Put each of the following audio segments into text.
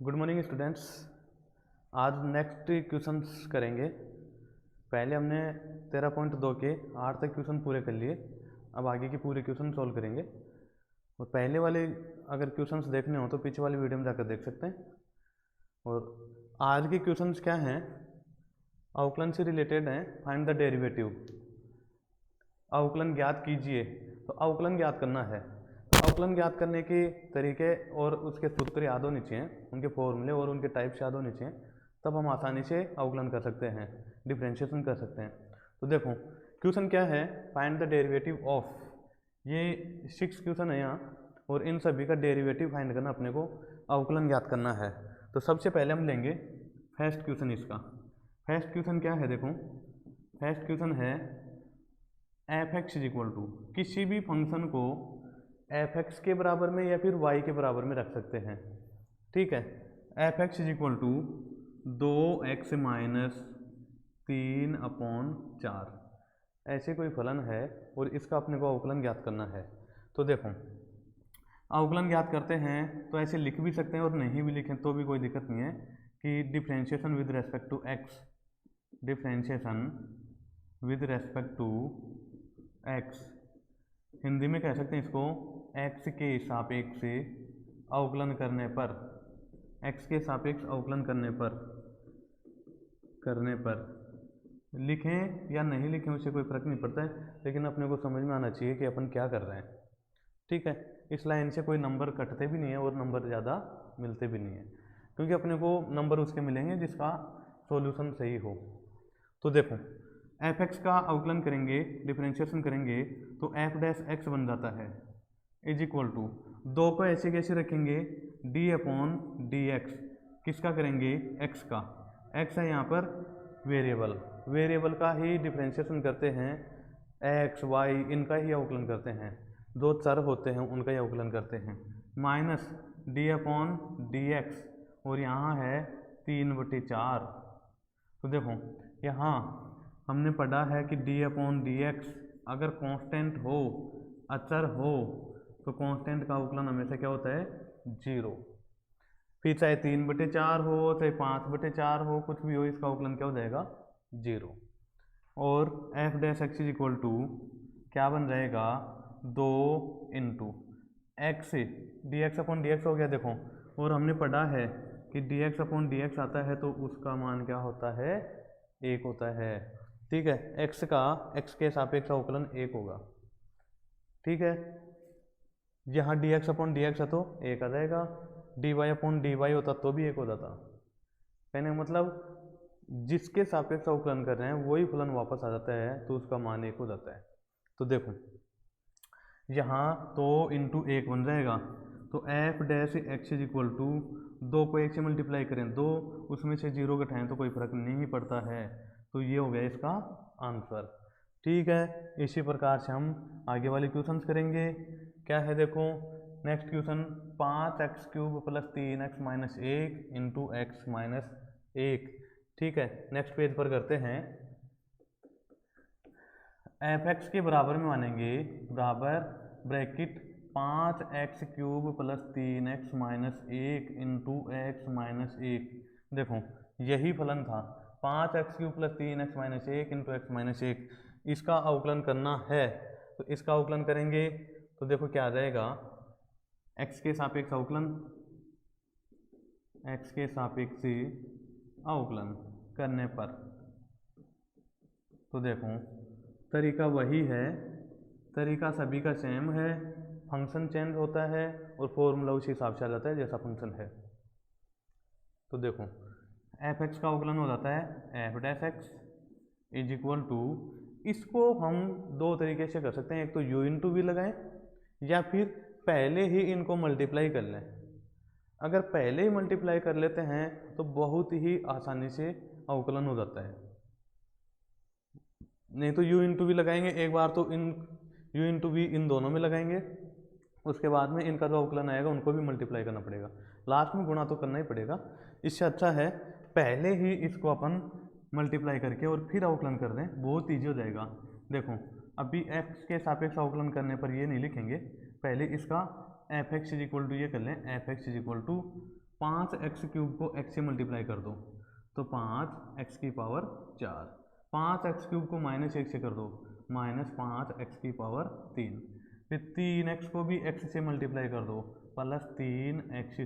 Good morning students. आज next questions करेंगे। पहले हमने 13.2 के 8 तक क्वेश्चन पूरे कर लिए। अब आगे के पूरे क्वेश्चन सॉल्व करेंगे। और पहले वाले अगर क्वेश्चंस देखने हो तो पीछे वाली वीडियो में जाकर देख सकते हैं। और आज के क्वेश्चंस क्या हैं, अवकलन से रिलेटेड हैं। फाइंड द डेरिवेटिव, अवकलन ज्ञात कीजिए। तो अवकलन ज्ञात करना है, तो अवकलन ज्ञात करने के तरीके और उसके सूत्र याद होने चाहिए, उनके फॉर्मूले और उनके टाइप्स याद होने चाहिए, तब हम आसानी से अवकलन कर सकते हैं, डिफ्रेंशिएशन कर सकते हैं। तो देखो क्वेश्चन क्या है, फाइंड द डेरिवेटिव ऑफ। ये 6 क्वेश्चन है यहाँ, और इन सभी का डेरिवेटिव फाइंड करना, अपने को अवकलन ज्ञात करना है। तो सबसे पहले हम लेंगे फर्स्ट क्वेश्चन। इसका फर्स्ट क्वेश्चन क्या है, देखो फर्स्ट क्वेश्चन है F x is equal to, किसी भी फंक्शन को एफ एक्स के बराबर में या फिर वाई के बराबर में रख सकते हैं। ठीक है, F x is equal to 2x minus 3/4 ऐसे कोई फलन है, और इसका अपने को अवकलन ज्ञात करना है। तो देखो अवकलन ज्ञात करते हैं तो ऐसे लिख भी सकते हैं और नहीं भी लिखें तो भी कोई दिक्कत नहीं है कि differentiation with respect to X, differentiation with respect to X, Hindi में कह सकते हैं इसको एक्स के सापेक्ष से अवकलन करने पर, एक्स के सापेक्ष अवकलन करने पर लिखें या नहीं लिखें उससे कोई फर्क नहीं पड़ता है, लेकिन अपने को समझ में आना चाहिए कि अपन क्या कर रहे हैं। ठीक है, इस लाइन से कोई नंबर कटते भी नहीं है और नंबर ज़्यादा मिलते भी नहीं है, क्योंकि अपने को नंबर उसके मिलेंगे जिसका सॉल्यूशन सही हो। तो देखो एफ एक्स का अवकलन करेंगे, डिफरेंशिएशन करेंगे, तो एफ डैश एक्स बन जाता है इज इक्वल टू, 2 को ऐसे कैसे रखेंगे, डी अपॉन डी एक्स, किसका करेंगे, एक्स का। एक्स है यहाँ पर वेरिएबल, वेरिएबल का ही डिफरेंशिएशन करते हैं, एक्स वाई इनका ही अवकलन करते हैं, जो चर होते हैं उनका ही अवकलन करते हैं, minus D upon D x, और यहाँ है 3/4। तो देखो यहाँ हमने पढ़ा है कि डी अपॉन डी एक्स अगर कांस्टेंट हो, अचर हो, तो कांस्टेंट का अवकलन हमेशा क्या होता है, 0। फिर चाहे 3/4 हो, चाहे 5/4 हो, कुछ भी हो, इसका अवकलन क्या हो जाएगा, 0। और F dash x is equal to क्या बन जाएगा, 2 into X D X upon D X हो गया। देखो और हमने पढ़ा है कि D X upon D X आता है तो उसका मान क्या होता है, 1 होता है। ठीक है, x का x के सापेक्ष अवकलन 1 होगा। ठीक है, यहाँ D X upon D X है तो 1 आ जाएगा, D Y upon D Y होता तो भी 1 हो जाता। कहने मतलब जिसके सापेक्ष अवकलन कर रहे हैं वही फलन वापस आ जाता है, तो उसका मान 1 हो जाता है। तो देखो यहाँ तो इंटू 1 बन जाएगा, तो F dash x is equal to 2 को 1 से मल्टीप्लाई करें, 2 उसमें से 0 घटाएं तो कोई फर्क नहीं पड़ता है, तो ये हो गया इसका आंसर। ठीक है, इसी प्रकार से हम आगे वाले क्वेश्चंस करेंगे। क्या है देखो next question, 5x³ plus 3x minus 1 into x minus 1। ठीक है, नेक्स्ट पेज पर करते हैं। एफ एक्स के बराबर में मानेंगे, बराबर bracket 5x³ plus 3x minus 1 into x minus 1। देखो यही फलन था, 5x³ plus 3x minus 1 into x minus 1, इसका अवकलन करना है। तो इसका अवकलन करेंगे तो देखो क्या आ जाएगा, x के सापेक्ष अवकलन, x के सापेक्ष अवकलन करने पर, तो देखो तरीका वही है, तरीका सभी का सेम है, फंक्शन चेंज होता है और फॉर्मूला उसी हिसाब से आ जाता है जैसा फंक्शन है। तो देखो एफ एक्स का अवकलन हो जाता है F dash x is equal to, इसको हम 2 तरीके से कर सकते हैं, एक तो u इंटू वी लगाएं या फिर पहले ही इनको मल्टीप्लाई कर लें। अगर पहले ही मल्टीप्लाई कर लेते हैं तो बहुत ही आसानी से अवकलन हो जाता है, नहीं तो u इंटू वी लगाएंगे एक बार, तो इन u इंटू वी इन दोनों में लगाएंगे, उसके बाद में इनका जो अवकलन आएगा उनको भी मल्टीप्लाई करना पड़ेगा, लास्ट में गुणा तो करना ही पड़ेगा। इससे अच्छा है पहले ही इसको अपन मल्टीप्लाई करके और फिर अवकलन कर दें, बहुत ईजी हो जाएगा। देखो अभी x के सापेक्ष अवकलन करने पर ये नहीं लिखेंगे, पहले इसका F x is equal to ये कर लें, F x is equal to 5x³ को x से मल्टीप्लाई कर दो तो 5x⁴, 5x³ को -1 से कर दो -5x⁴, फिर 3x को भी x से मल्टीप्लाई कर दो +3x²,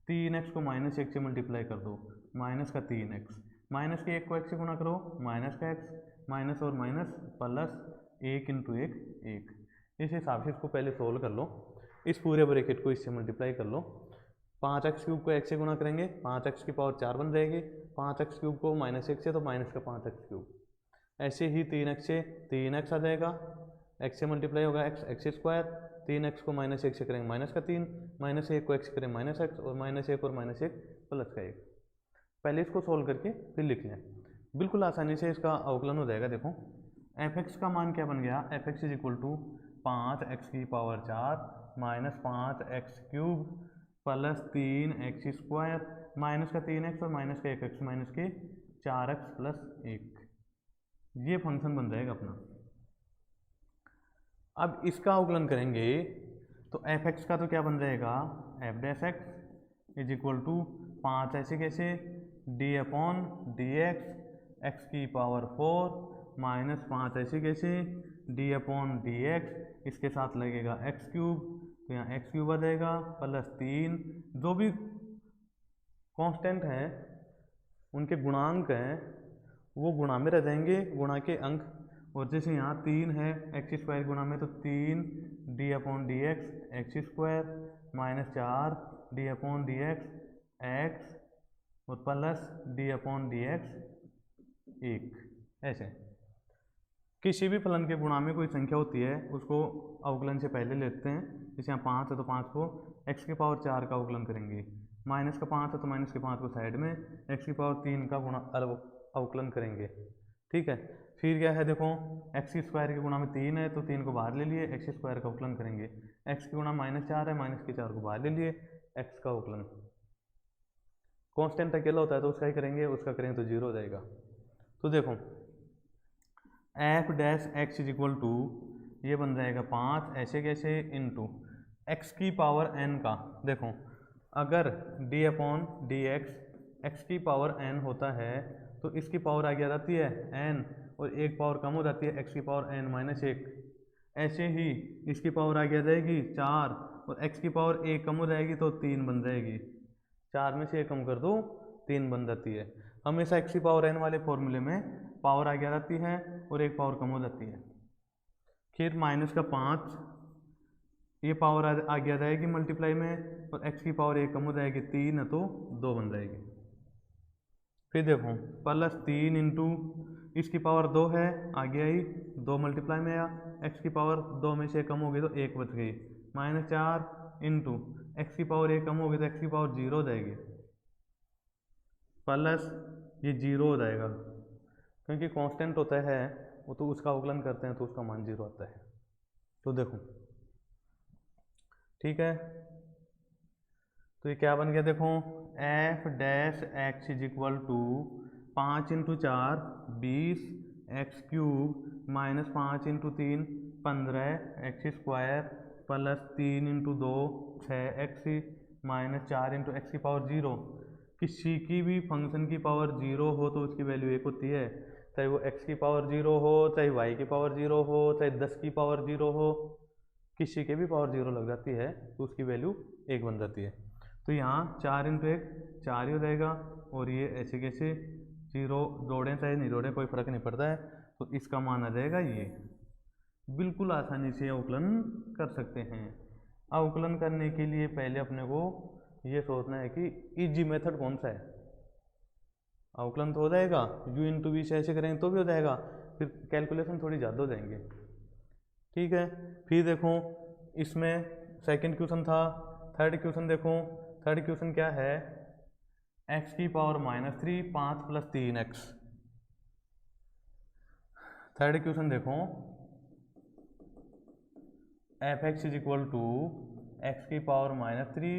3x को -1 से मल्टीप्लाई कर दो -3x, माइनस के 1 को x से गुणा करो -x, माइनस और माइनस प्लस 1 × 1 1। इस हिसाब से इसको पहले सोल्व कर लो, इस पूरे ब्रैकेट को इससे मल्टीप्लाई कर लो। 5x³ को x से गुणा करेंगे 5x⁴ बन जाएगी, 5x³ को -1 से तो -5x³, ऐसे ही 3x से 3x आ जाएगा, x से मल्टीप्लाई होगा x², 3x को -1 से करेंगे -3, -1 को x से करेंगे -x और -1 और -1 +1। पहले इसको सोल्व करके फिर लिख लें, बिल्कुल आसानी से इसका अवकलन हो जाएगा। देखो f(x) का मान क्या बन गया, f(x) = 5x⁴ -5x³ +3x², -3x और -1x, -4x + 1, ये फंक्शन बन जाएगा अपना। अब इसका अवकलन करेंगे तो f(x) का तो क्या बन जाएगा, f(x) = 5 ऐसे कैसे d/dx x⁴ -5 ऐसे कैसे d/dx, इसके साथ लगेगा x³ तो यहाँ x³ आ जाएगा +3, जो भी कांस्टेंट हैं उनके गुणांक हैं वो गुणा में रह जाएंगे, गुणा के अंक, और जैसे यहाँ 3 है x² गुणा में तो 3 d/dx x² -4 d/dx x और प्लस d/dx 1। ऐसे किसी भी फलन के गुणा में कोई संख्या होती है उसको अवकलन से पहले लेते हैं, जैसे यहाँ 5 है तो 5 को x⁴ का अवकलन करेंगे, -5 है तो -5 को साइड में x⁴ का गुणा अवकलन करेंगे, ठीक है। फिर क्या है, देखो x² के गुणा में 3 है तो 3 को बाहर ले लिए, x² का अवकलन करेंगे, x के गुणा -4 है, -4 को बाहर ले लिए, x का अवकलन। कांस्टेंट अकेला होता है तो उसका ही करेंगे, उसका करेंगे तो 0 हो जाएगा। तो देखो f(x) = ये बन जाएगा 5 ऐसे कैसे इंटू x⁴n का, देखो अगर d/dx x⁴n होता है तो इसकी पावर आगे आ जाती है n और एक पावर कम हो जाती है x⁴n -1, ऐसे ही इसकी पावर आगे आ जाएगी 4 और x⁴1 कम हो जाएगी तो 3 बन जाएगी, 4 में से 1 कम कर दो 3 बन जाती है। हमेशा x⁴n वाले फॉर्मूले में पावर आगे आ जाती है और एक पावर कम हो जाती है। फिर -5 ये पावर आगे आ जाएगी मल्टीप्लाई में और x⁴1 कम हो जाएगी, 3 है तो 2 बन जाएगी। फिर देखो +3 इंटू इसकी पावर 2 है, आगे आई 2 मल्टीप्लाई में आया, x⁴2 में से कम हो गई तो 1 बच गई, -4 इंटू x⁴1 कम हो गई तो x⁴0 हो जाएगी, प्लस ये 0 हो जाएगा, क्योंकि कांस्टेंट होता है वो तो उसका अवकलन करते हैं तो उसका मान 0 आता है। तो देखो ठीक है, तो ये क्या बन गया, देखो f(x) = 5 × 4 20 x³ -5 × 3 15 x² +3 × 2 6x -4 × x⁴0। किसी की भी फंक्शन की पावर 0 हो तो उसकी वैल्यू 1 होती है, चाहे वो x⁴0 हो, चाहे y⁴0 हो, चाहे 10 की पावर 0 हो, किसी के भी पावर 0 लग जाती है तो उसकी वैल्यू 1 बन जाती है। तो यहाँ 4 × 1 4 ही हो जाएगा, और ये ऐसे कैसे 0 जोड़ें चाहे नहीं जोड़ें कोई फर्क नहीं पड़ता है, तो इसका मान आ जाएगा ये। बिल्कुल आसानी से अवकलन कर सकते हैं। अवकलन करने के लिए पहले अपने को ये सोचना है कि इजी मेथड कौन सा है। अवकलन तो हो जाएगा, u × v से ऐसे करेंगे तो भी हो जाएगा, फिर कैलकुलेशन थोड़ी ज़्यादा हो जाएंगे, ठीक है। फिर देखो इसमें सेकंड क्वेश्चन था, थर्ड क्वेश्चन देखो, थर्ड क्वेश्चन क्या है, x⁻³ -3 5 + 3x। थर्ड क्वेश्चन देखो f(x) = x⁻³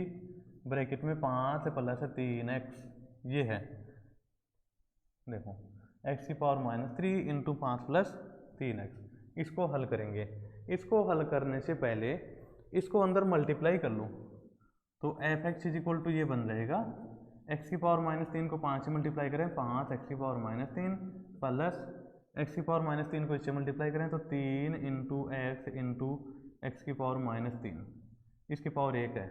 ब्रैकेट में 5 + 3x, ये है। देखो x⁻³ × 5 + 3x, इसको हल करेंगे। इसको हल करने से पहले इसको अंदर मल्टीप्लाई कर लो, तो F x is equal to ये बन जाएगा एक्स की पावर -3 को 5 से मल्टीप्लाई करें 5 एक्स की पावर -3 प्लस एक्स की पावर -3 को इससे मल्टीप्लाई करें तो 3 इंटू एक्स की पावर -3 इसकी पावर 1 है।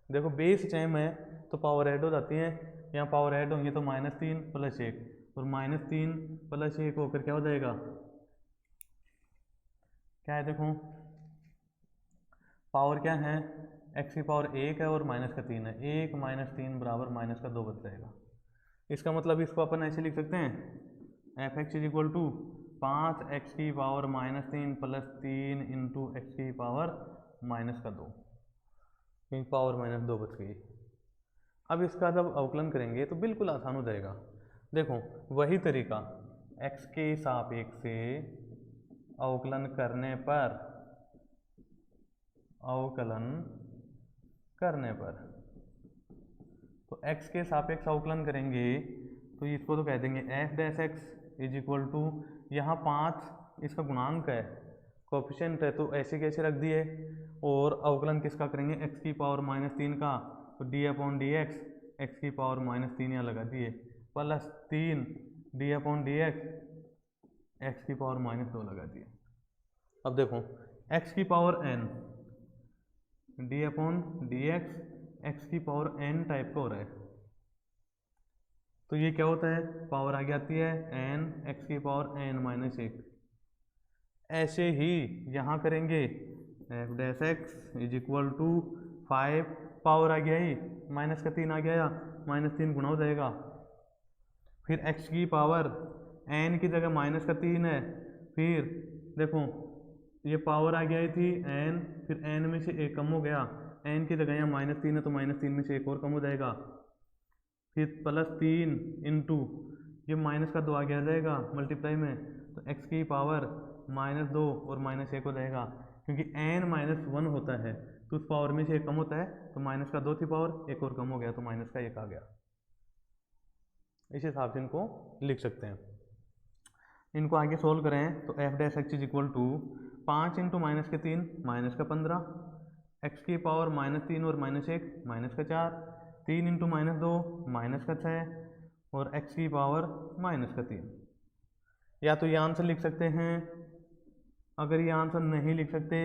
देखो बेस सेम है तो पावर ऐड हो जाती है, यहाँ पावर ऐड होंगी तो -3 प्लस 1 और -3 प्लस 1 होकर क्या हो जाएगा, क्या है देखो पावर क्या है, एक्स की पावर 1 है और -3 है, 1 -3 बराबर -2 बच जाएगा। इसका मतलब इसको अपन ऐसे लिख सकते हैं F x is equal to 5 x की पावर -3 प्लस 3 इंटू एक्स की पावर -2, क्योंकि पावर -2 बच गई। अब इसका जब अवकलन करेंगे तो बिल्कुल आसान हो जाएगा। देखो वही तरीका x के सापेक्ष से अवकलन करने पर तो x के सापेक्ष अवकलन करेंगे तो इसको तो कह देंगे F dash x is equal to, यहाँ 5 इसका गुणांक है कोफिशिएंट है तो ऐसे कैसे रख दिए, और अवकलन किसका करेंगे x की पावर -3 का, तो D upon D x x की पावर -3 यहाँ लगा दिए plus 3 D upon D x x की पावर -2 लगा दिए। अब देखो x की power n D upon D x x की पावर n टाइप का हो रहा है, तो ये क्या होता है, पावर आगे आती है n एक्स की पावर n-1। ऐसे ही यहाँ करेंगे F dash x is equal to 5 power आ गया ही -3 आ गया, -3 गुना हो जाएगा, फिर x की पावर n की जगह -3 है, फिर देखो ये पावर आ गई थी n, फिर n में से एक कम हो गया, n की जगह यहाँ -3 है तो -3 में से एक और कम हो जाएगा, फिर +3 इंटू ये -2 आगे आ जाएगा मल्टीप्लाई में, तो x की पावर -2 और -1 हो जाएगा, क्योंकि n -1 होता है तो उस पावर में से एक कम होता है, तो -2 थी पावर, एक और कम हो गया तो -1 आ गया। इस हिसाब से इनको लिख सकते हैं। इनको आगे सोल्व करें तो F dash x is equal to 5 into -3 -15 x की पावर -3 और -1 -4 3 इंटू -2 -6 और x की पावर -3। या तो ये आंसर लिख सकते हैं, अगर ये आंसर नहीं लिख सकते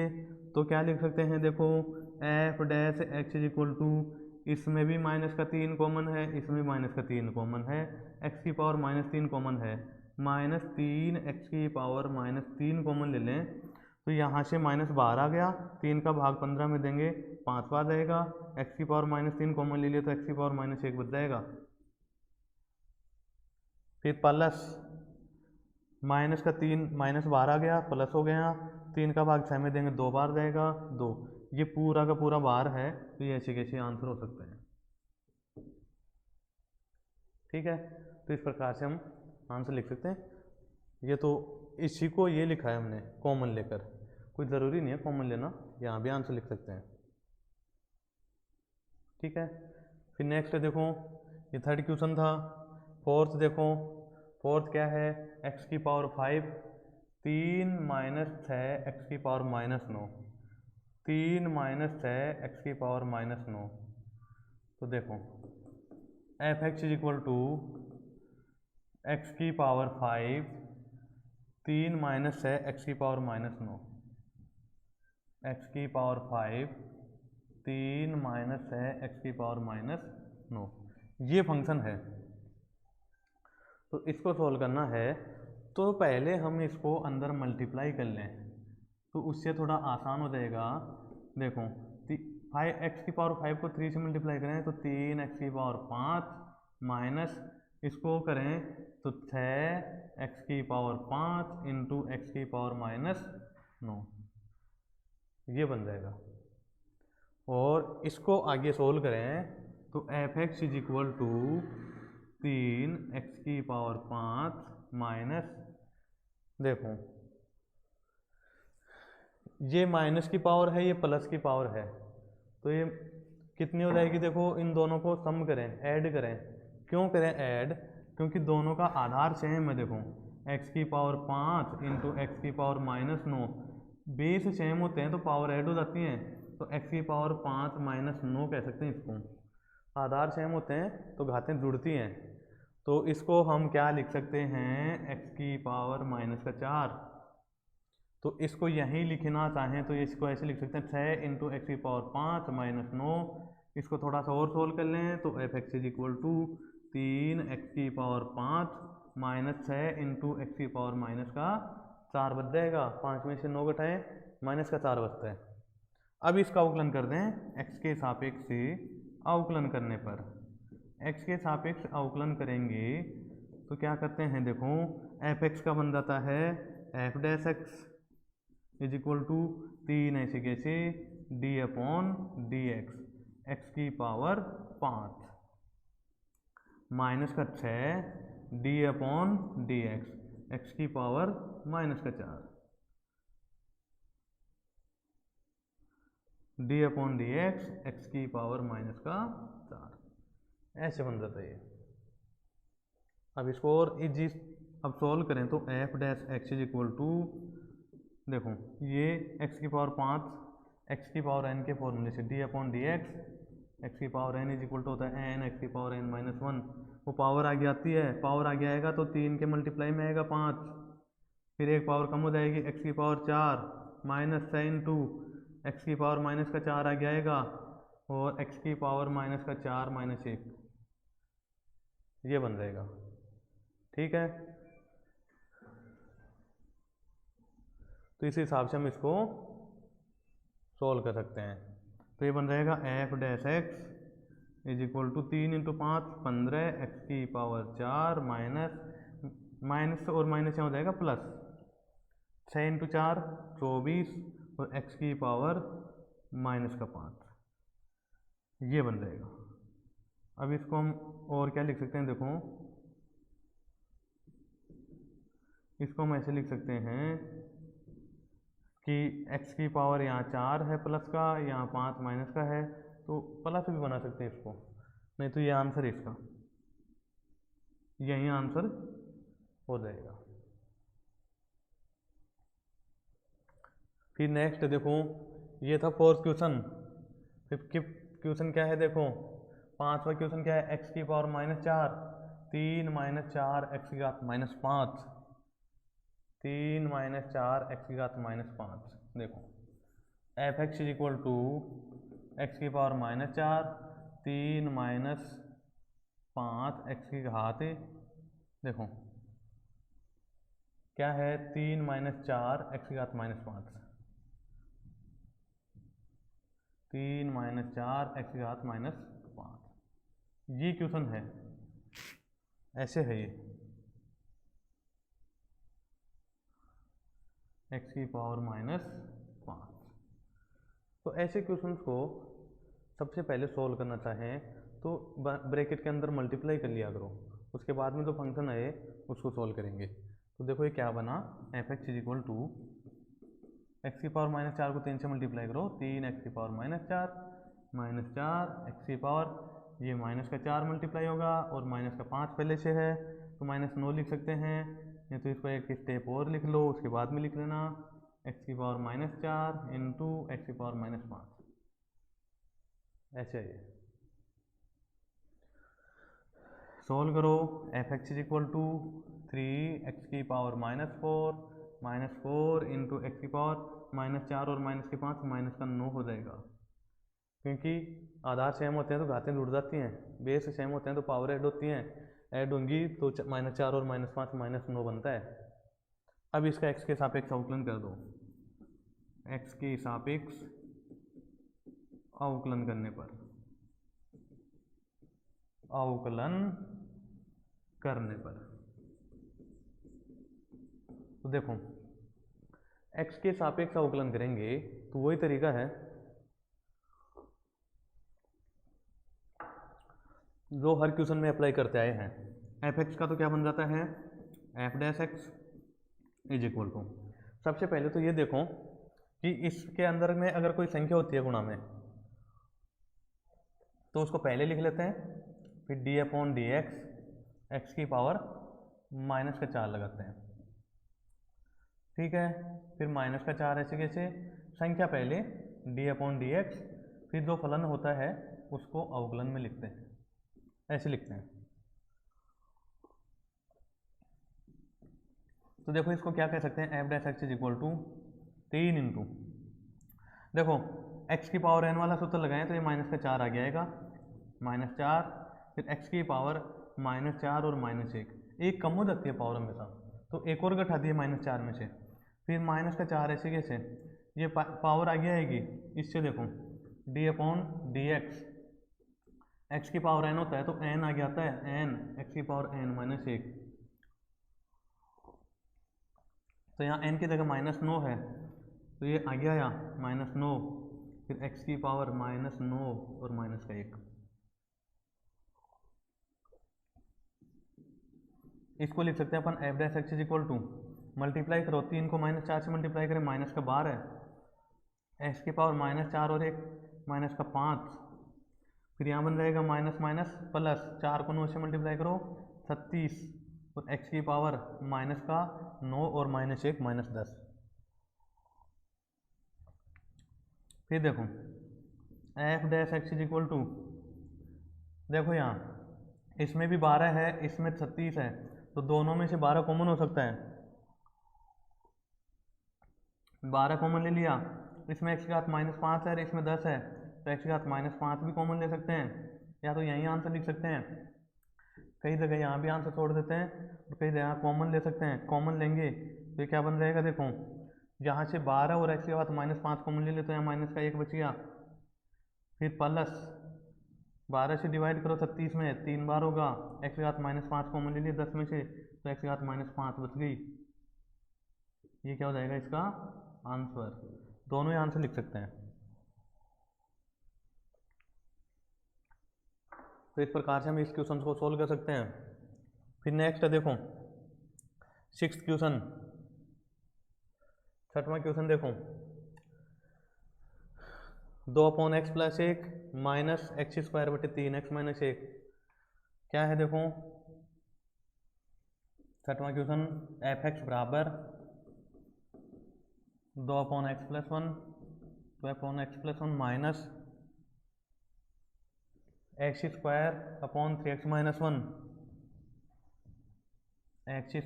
तो क्या लिख सकते हैं, देखो F dash x is equal to, इसमें भी -3 कॉमन है, इसमें भी -3 कॉमन है, x की पावर -3 कॉमन है, -3 x की पावर -3 कॉमन ले लें तो यहाँ से -12 आ गया, 3 का भाग 15 में देंगे 5 आ जाएगा, x की पावर -3 कॉमन ले लिया तो x की पावर -1 बच जाएगा, फिर प्लस -3 -12 आ गया प्लस हो गया, 3 का भाग 6 में देंगे 2 बार जाएगा 2, ये पूरा का पूरा बार है तो ये ऐसे कैसे आंसर हो सकते हैं। ठीक है, तो इस प्रकार से हम आंसर लिख सकते हैं। ये तो इसी को ये लिखा है हमने कॉमन लेकर, कोई ज़रूरी नहीं है कॉमन लेना, यहाँ भी आंसर लिख सकते हैं। ठीक है, फिर नेक्स्ट देखो ये थर्ड क्वेश्चन था। फोर्थ देखो, फोर्थ क्या है, x की पावर 5 3 -6 x की पावर -9 3 -6 x की पावर -9। तो देखो F x is equal to x की पावर 5 3 -6 x की पावर -9 x की पावर 5 3 -6 x की पावर -9 ये फंक्शन है। तो इसको सोल्व करना है तो पहले हम इसको अंदर मल्टीप्लाई कर लें तो उससे थोड़ा आसान हो जाएगा। देखो 5 x की पावर 5 को 3 से मल्टीप्लाई करें तो 3 x की पावर 5 माइनस इसको करें तो 6 x की पावर 5 इंटू एक्स की पावर -9 ये बन जाएगा। और इसको आगे सोल्व करें तो F x is equal to 3 x की पावर 5 माइनस, देखो ये माइनस की पावर है ये प्लस की पावर है तो ये कितनी हो जाएगी, देखो इन दोनों को सम करें ऐड करें। क्यों करें ऐड, क्योंकि दोनों का आधार सेम है। देखो x की पावर 5 इंटू एक्स की पावर -9 बेस सेम होते हैं तो पावर ऐड हो जाती हैं। तो x की पावर 5 माइनस 9 कह सकते हैं इसको। आधार सेम होते हैं तो घातें जुड़ती हैं, तो इसको हम क्या लिख सकते हैं, x की पावर माइनस का 4। तो इसको यहीं लिखना चाहें तो इसको ऐसे लिख सकते हैं 6 इंटू एक्स की पावर 5 माइनस 9। इसको थोड़ा सा और सोल्व कर लें तो F x is equal to 3 x की पावर 5 माइनस 6 इंटू एक्स की पावर माइनस का 4 बच जाएगा। 5 में से 9 घटाएं, माइनस का 4 बचता है। अब इसका अवकलन कर दें x के सापेक्ष से। अवकलन करने पर x के सापेक्ष अवकलन करेंगे तो क्या करते हैं, देखो एफ एक्स का बन जाता है F dash x is equal to 3 ऐसे कैसे डी अपॉन डी एक्स की पावर 5 माइनस का 6 डी अपॉन डी एक्स की पावर माइनस का 4 डी अपॉन डी एक्स की पावर माइनस का 4 ऐसे बन जाता है ये। अब इसको और इजी अब सॉल्व करें तो F dash x is equal to, देखो ये x की पावर 5 x की पावर n के फॉर्मूले से d अपॉन डी एक्स की power n is equal to होता है n x की पावर n माइनस 1। वो पावर आगे आती है, पावर आगे आएगा तो 3 के मल्टीप्लाई में आएगा 5, फिर एक पावर कम हो जाएगी x की पावर 4 माइनस 6 इंटू एक्स की पावर माइनस का 4 आगे आएगा और x की पावर माइनस का 4 माइनस 1 ये बन जाएगा। ठीक है, तो इस हिसाब से हम इसको सोल्व कर सकते हैं। तो ये बन जाएगा F dash x is equal to 3 into 5 15 x की पावर 4 माइनस और माइनस यहाँ हो जाएगा प्लस 6 इंटू 4 24 और एक्स की पावर माइनस का 5 ये बन जाएगा। अब इसको हम और क्या लिख सकते हैं, देखो इसको हम ऐसे लिख सकते हैं कि x की पावर यहाँ 4 है प्लस का, यहाँ 5 माइनस का है, तो प्लस भी बना सकते हैं इसको, नहीं तो ये आंसर इसका यही आंसर हो जाएगा। फिर नेक्स्ट देखो ये था फोर्थ क्वेश्चन। फिफ्थ क्वेश्चन क्या है, देखो पांचवा क्वेश्चन क्या है, x की पावर माइनस 4 3 माइनस 4 एक्स की घात माइनस 5 3 माइनस 4 एक्स की घात माइनस 5। देखो F x is equal to x की पावर माइनस 4 3 माइनस 5 एक्स की घात, देखो क्या है 3 माइनस 4 एक्स की घात माइनस 5 3 माइनस 4 एक्स की घात माइनस 5 ये क्वेश्चन है, ऐसे है ये एक्स की पावर माइनस 5। तो ऐसे क्वेश्चंस को सबसे पहले सोल्व करना चाहें तो ब्रैकेट के अंदर मल्टीप्लाई कर लिया करो, उसके बाद में जो फंक्शन आए उसको सोल्व करेंगे। तो देखो ये क्या बना, f x is equal to x की पावर माइनस 4 को 3 से मल्टीप्लाई करो 3 एक्स की पावर माइनस 4 एक्स की पावर ये माइनस का 4 मल्टीप्लाई होगा और माइनस का 5 पहले से है तो माइनस 9 लिख सकते हैं, नहीं तो इसको एक स्टेप और लिख लो उसके बाद में लिख लेना एक्स की पावर माइनस 4 इंटू एक्स की पावर माइनस 5 ऐसे है। सोल्व करो f x is equal to 3 x की पावर माइनस 4 इंटू एक्स की पावर माइनस 4 और माइनस के 5 माइनस का 9 हो जाएगा, क्योंकि आधार सेम होते हैं तो घातें जुड़ जाती हैं, बेस सेम होते हैं तो पावर ऐड होती हैं, ऐड होंगी तो माइनस 4 और माइनस 5 माइनस 9 बनता है। अब इसका x के सापेक्ष अवकलन कर दो, x के सापेक्ष अवकलन करने पर तो देखो x के सापेक्ष अवकलन करेंगे तो वही तरीका है जो हर क्वेश्चन में अप्लाई करते आए हैं। एफ एक्स का तो क्या बन जाता है F dash x is equal to, सबसे पहले तो ये देखो कि इसके अंदर में अगर कोई संख्या होती है गुणा में तो उसको पहले लिख लेते हैं, फिर डी अपॉन डी एक्स की पावर माइनस का 4 लगाते हैं, ठीक है, फिर माइनस का 4 ऐसे कैसे संख्या पहले डी अपॉन डी एक्स, फिर जो फलन होता है उसको अवकलन में लिखते हैं, ऐसे लिखते हैं। तो देखो इसको क्या कह सकते हैं, f dash x is equal to 3 into, देखो x की पावर n वाला सूत्र लगाएं तो ये -4 आ गया, -4, फिर x की पावर -4 और -1, एक कम हो जाती है पावर हमेशा, तो एक और घटा दिए -4 में से, फिर -4 ऐसे कैसे, ये पावर आगे आएगी इससे, देखो d upon D x, x की पावर n होता है तो n आगे आता है n, x की पावर n-1, तो यहाँ n की जगह -9 है तो ये आगे आया -9, फिर x की पावर -9 और -1, इसको लिख सकते हैं अपन F dash x is equal to, multiply करो 3 को -4 से मल्टीप्लाई करें -12 है, x की पावर -4 और 1 -5, फिर यहाँ बन जाएगा माइनस माइनस प्लस, 4 को 9 से मल्टीप्लाई करो 36, और x की पावर -9 और -1 -10। फिर देखो F dash x is equal to, देखो यहाँ इसमें भी 12 है इसमें 36 है, तो दोनों में से 12 कॉमन हो सकता है, 12 कॉमन ले लिया, इसमें x की घात -5 है इसमें 10 है, तो x की घात -5 भी कॉमन ले सकते हैं, या तो यहीं आंसर लिख सकते हैं, कई जगह यहाँ भी आंसर छोड़ देते हैं और कई जगह कॉमन ले सकते हैं। कॉमन लेंगे तो ये क्या बन जाएगा, देखो यहाँ से 12 और x के बाद -5 कॉमन ले लेते तो यहाँ माइनस का 1 बच गया, फिर प्लस 12 से डिवाइड करो 36 में 3 बार होगा, x के घात -5 कॉमन ले लिए 10 में से, तो x के घात -5 बच गई, ये क्या हो जाएगा इसका आंसर। दोनों ही आंसर लिख सकते हैं। तो इस प्रकार से हम इस क्वेश्चन को सोल्व कर सकते हैं। फिर नेक्स्ट है देखो 6th क्वेश्चन, 6वां क्वेश्चन देखो, 2/x + 1 - x² 3x - 1 क्या है, देखो 6वां क्वेश्चन, f(x) बराबर 2/x + 1 2/x + 1 minus x² 3x - 1 x²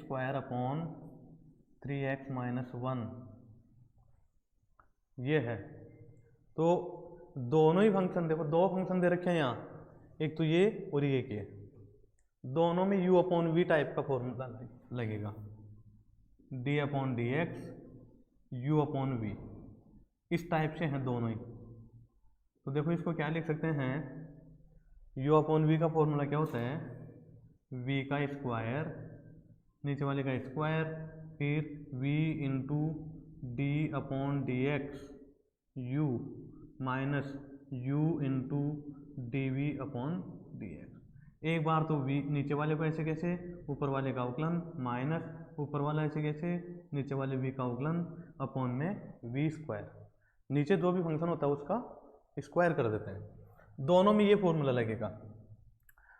3x - 1 ये है। तो दोनों ही फंक्शन देखो, दो फंक्शन दे रखे हैं यहाँ, एक तो ये और ये के, दोनों में u/v टाइप का फॉर्मूला लगेगा, d/dx u/v, इस टाइप से हैं दोनों ही। तो देखो इसको क्या लिख सकते हैं, u/v का फॉर्मूला क्या होता है, v का स्क्वायर, नीचे वाले का स्क्वायर, फिर v × d/dx u minus u × dv/dx। एक बार तो v नीचे वाले को ऐसे कैसे, ऊपर वाले का अवकलन, माइनस ऊपर वाला ऐसे कैसे, नीचे वाले v का अवकलन, अपॉन में v², नीचे जो भी फंक्शन होता है उसका स्क्वायर कर देते हैं, दोनों में ये फॉर्मूला लगेगा।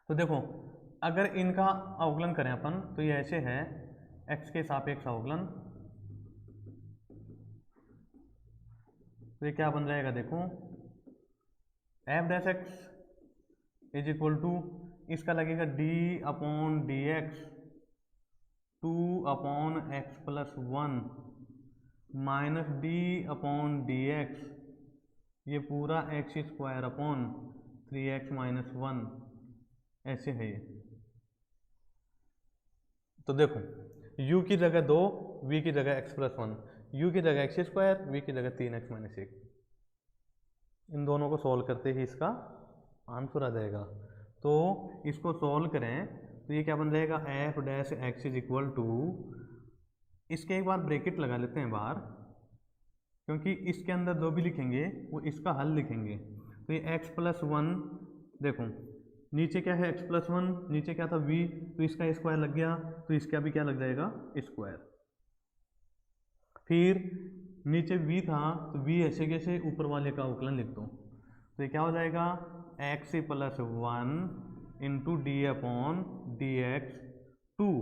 तो देखो अगर इनका अवकलन करें अपन तो ये ऐसे है, x के सापेक्ष अवकलन, तो ये क्या बन जाएगा, देखो f dash x is equal to, इसका लगेगा d/dx 2/x + 1 माइनस d/dx ये पूरा x² 3x - 1 ऐसे है ये। तो देखो u की जगह 2, v की जगह x + 1, u की जगह x², v की जगह 3x - 1, इन दोनों को सॉल्व करते ही इसका आंसर आ जाएगा। तो इसको सॉल्व करें तो ये क्या बन जाएगा, f dash x is equal to, इसके एक बार ब्रैकेट लगा लेते हैं बाहर, क्योंकि इसके अंदर जो भी लिखेंगे वो इसका हल लिखेंगे। तो ये x + 1, देखो नीचे क्या है x + 1, नीचे क्या था v, तो इसका स्क्वायर लग गया, तो इसका भी क्या लग जाएगा स्क्वायर, फिर नीचे v था तो v ऐसे कैसे, ऊपर वाले का अवकलन लिख दो, तो ये क्या हो जाएगा x + 1 × d/dx 2